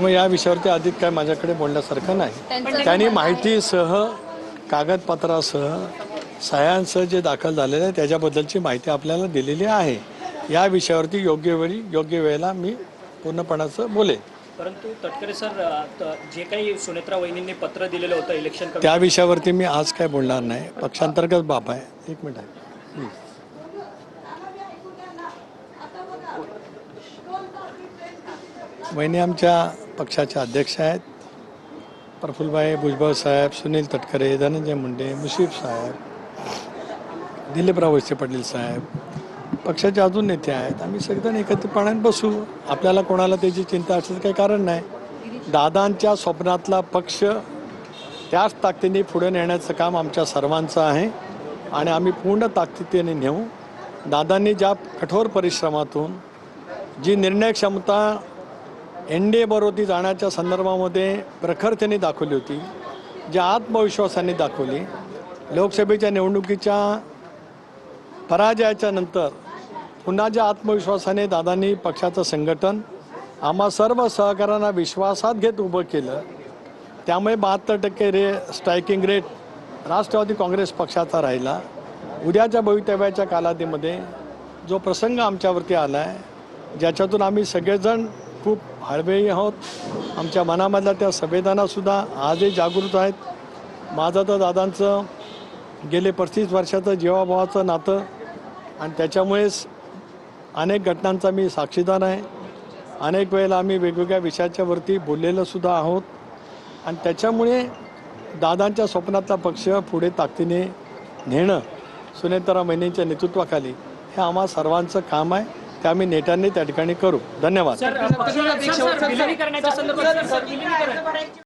मग या विषयावरती अधिक काय माझ्याकडे बोलण्यासारखं नाही. त्यांनी माहितीसह कागदपत्रासह सह्यांसह जे दाखल झालेलं आहे त्याच्याबद्दलची माहिती आपल्याला दिलेली आहे. या विषयावरती योग्य वेळी योग्य वेळेला मी पूर्णपणाचं बोलेन. परंतु तटकरे सर, जे काही सुनेत्रा वहिनींनी पत्र दिलेलं होतं इलेक्शन त्या विषयावरती मी आज काय बोलणार नाही. पक्षांतर्गत बाब आहे. एक मिनिट आहे प्लीज. वहिनी आमच्या पक्षाचे अध्यक्ष आहेत. प्रफुल्लभाई भुजबळ साहेब, सुनील तटकरे, धनंजय मुंडे, मुशीफ साहेब, दिलीपराव वळसे पाटील साहेब, पक्षाचे अजून नेते आहेत. आम्ही सगळेजण एकत्रितपणाने बसू. आपल्याला कोणाला त्याची चिंता असण्याचं काही कारण नाही. दादांच्या स्वप्नातला पक्ष त्याच ताकदीने पुढे नेण्याचं काम आमच्या सर्वांचं आहे आणि आम्ही पूर्ण ताकदीने नेऊ. दादांनी ज्या कठोर परिश्रमातून जी निर्णय क्षमता NDA बरोबर जाण्याच्या संदर्भामध्ये प्रखरतेने दाखवली होती, ज्या आत्मविश्वासाने दाखवली, लोकसभेच्या निवडणुकीच्या पराजयाच्या नंतर पुन्हा ज्या आत्मविश्वासाने दादांनी पक्षाचं संघटन आम्हा सर्व सहकाऱ्यांना विश्वासात घेत उभं केलं, त्यामुळे 72% स्ट्रायकिंग रेट राष्ट्रवादी काँग्रेस पक्षाचा राहिला. उद्याच्या भवितव्याच्या कालावधीमध्ये जो प्रसंग आमच्यावरती आला आहे, ज्याच्यातून आम्ही सगळेजण खूप हळवेही आहोत. आमच्या मनामधल्या त्या संवेदनासुद्धा आजही जागृत आहेत. माझं तर दादांचं गेले 35 वर्षाचं जीवाभावाचं नातं आणि त्याच्यामुळेच अनेक घटनांचा मी साक्षीदार आहे. अनेक वेळेला आम्ही वेगवेगळ्या विषयाच्यावरती बोललेलोसुद्धा आहोत आणि त्याच्यामुळे दादांच्या स्वप्नातला पक्ष पुढे ताकदीने नेणं सुनेत्रा वहिनींच्या नेतृत्वाखाली हे आम्हा सर्वांचं काम आहे. ते आम्ही नेत्यांनी त्या ठिकाणी करू. धन्यवाद.